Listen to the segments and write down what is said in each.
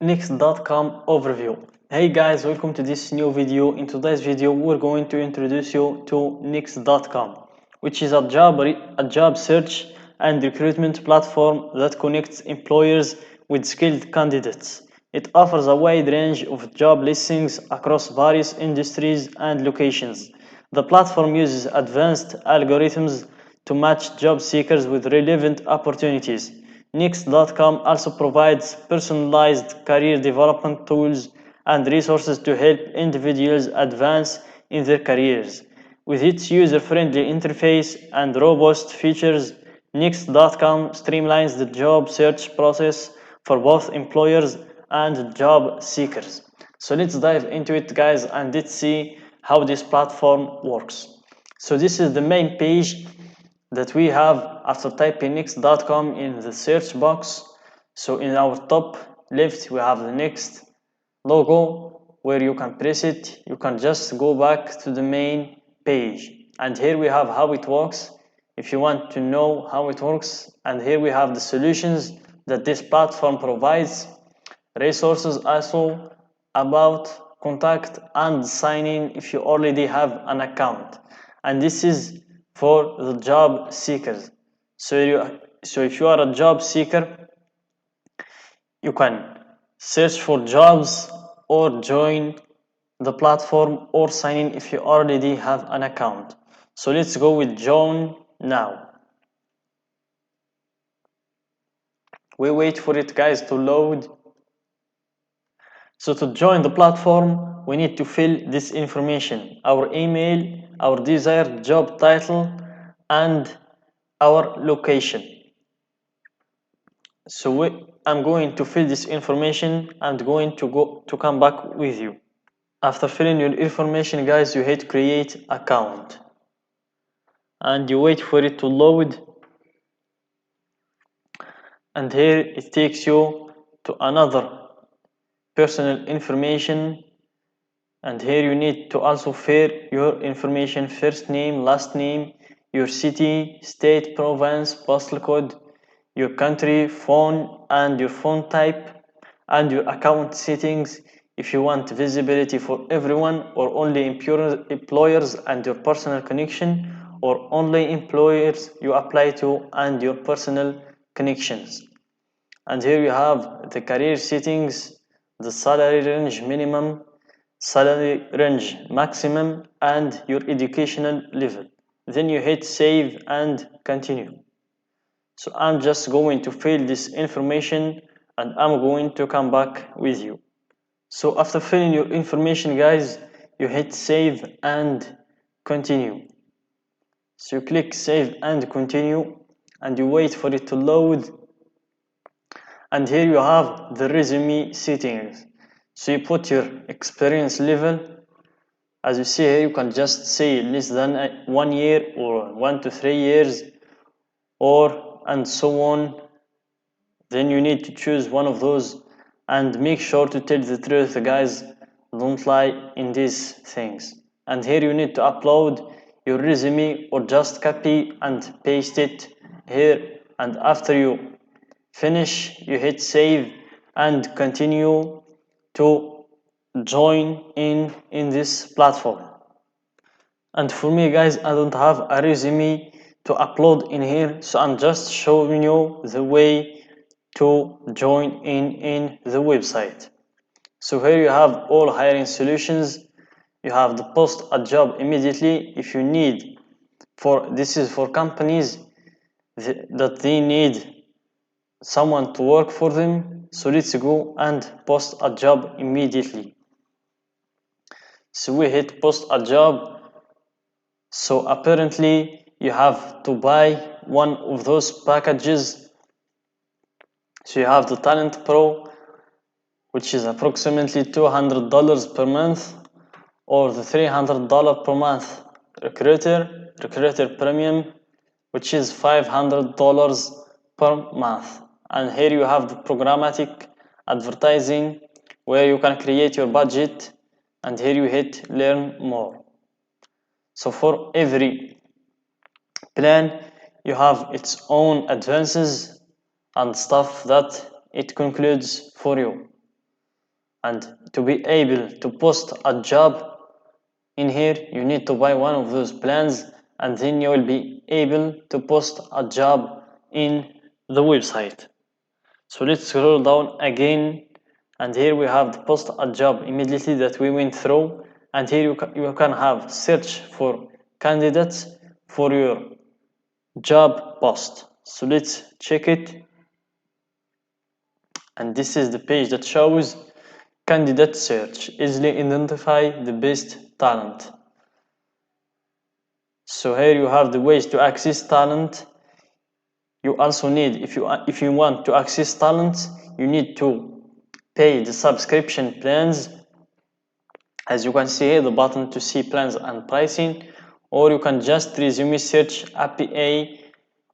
Nexxt.com overview. Hey guys, welcome to this new video. In today's video, we're going to introduce you to Nexxt.com, which is a job search and recruitment platform that connects employers with skilled candidates. It offers a wide range of job listings across various industries and locations. The platform uses advanced algorithms to match job seekers with relevant opportunities. Nexxt.com also provides personalized career development tools and resources to help individuals advance in their careers. With its user-friendly interface and robust features, Nexxt.com streamlines the job search process for both employers and job seekers. So let's dive into it, guys, and let's see how this platform works. So this is the main page that we have after typing Nexxt.com in the search box. So in our top left we have the Nexxt logo where you can press it. You can just go back to the main page, and here we have how it works if you want to know how it works. And here we have the solutions that this platform provides, resources also about contact, and sign in if you already have an account. And this is for the job seekers. So if you are a job seeker, you can search for jobs or join the platform or sign in if you already have an account. So let's go with join now. We wait for it, guys, to load. So to join the platform, we need to fill this information: our email, our desired job title, and our location. So I'm going to fill this information and going to come back with you. After filling your information, guys, you hit create account and you wait for it to load, and here it takes you to another personal information, and here you need to also fill your information: first name, last name, your city, state, province, postal code, your country, phone, and your phone type, and your account settings if you want visibility for everyone or only employers and your personal connection, or only employers you apply to and your personal connections. And here you have the career settings, the salary range minimum, salary range maximum, and your educational level. Then you hit save and continue. So I'm just going to fill this information and I'm going to come back with you. So after filling your information, guys, you hit save and continue. So you click save and continue and you wait for it to load. And here you have the resume settings. So you put your experience level. As you see here, you can just say less than 1 year or 1 to 3 years, or and so on. Then you need to choose one of those and make sure to tell the truth, guys. Don't lie in these things. And here you need to upload your resume or just copy and paste it here. And after you finish, you hit save and continue to join in this platform. And for me, guys, I don't have a resume to upload in here, so I'm just showing you the way to join in the website. So here you have all hiring solutions. You have the post a job immediately if you need. This is for companies that they need someone to work for them. So let's go and post a job immediately. So we hit post a job. So apparently you have to buy one of those packages. So you have the Talent Pro, which is approximately $200 per month, or the $300 per month Recruiter Premium, which is $500 per month. And here you have the programmatic advertising, where you can create your budget, and here you hit learn more. So for every plan, you have its own advances and stuff that it concludes for you. And to be able to post a job in here, you need to buy one of those plans, and then you will be able to post a job in the website. So let's scroll down again, and here we have the post a job immediately that we went through, and here you can have search for candidates for your job post. So let's check it, and this is the page that shows candidate search, easily identify the best talent. So here you have the ways to access talent. You also need, if you want to access talent, you need to pay the subscription plans. As you can see here, the button to see plans and pricing, or you can just resume search API.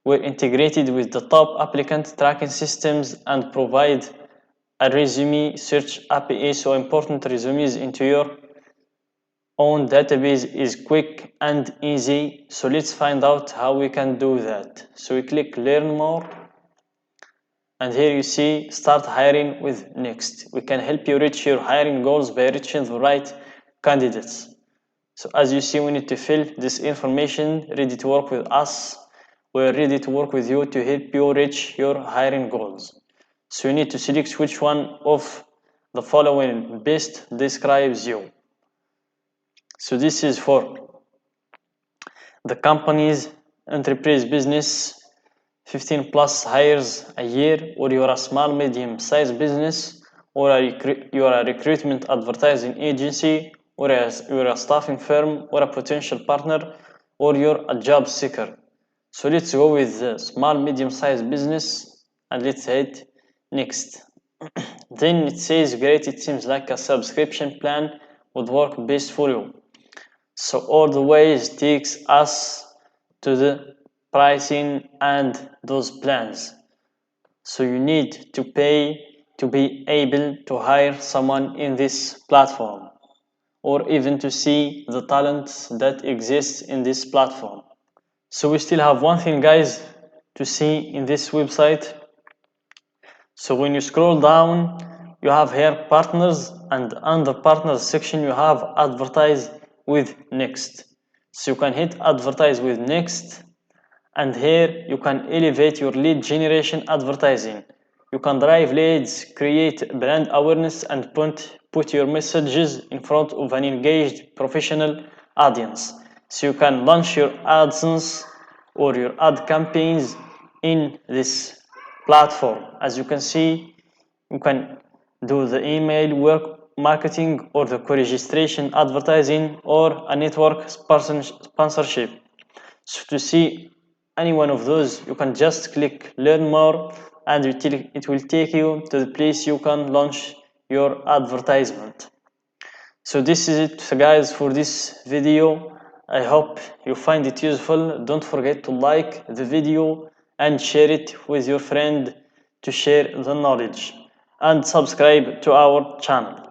We're integrated with the top applicant tracking systems and provide a resume search API, so important resumes into your own database is quick and easy. So let's find out how we can do that. So we click learn more, and here you see start hiring with Nexxt. We can help you reach your hiring goals by reaching the right candidates. So as you see, we need to fill this information, ready to work with us. We're ready to work with you to help you reach your hiring goals. So you need to select which one of the following best describes you. So this is for the company's enterprise business, 15 plus hires a year, or you're a small medium sized business, or you're a recruitment advertising agency, or you're a staffing firm, or a potential partner, or you're a job seeker. So let's go with the small medium sized business, and let's hit next. Then it says great, it seems like a subscription plan would work best for you. So all the ways takes us to the pricing and those plans. So you need to pay to be able to hire someone in this platform, or even to see the talents that exists in this platform. So we still have one thing, guys, to see in this website. So when you scroll down, you have here partners, and under partners section you have advertise with Nexxt. So you can hit advertise with Nexxt, and here you can elevate your lead generation advertising. You can drive leads, create brand awareness, and put your messages in front of an engaged professional audience. So you can launch your AdSense or your ad campaigns in this platform. As you can see, you can do the email work marketing, or the co-registration advertising, or a network sponsorship. So to see any one of those, you can just click learn more, and it will take you to the place you can launch your advertisement. So this is it, guys, for this video. I hope you find it useful. Don't forget to like the video and share it with your friend to share the knowledge, and subscribe to our channel.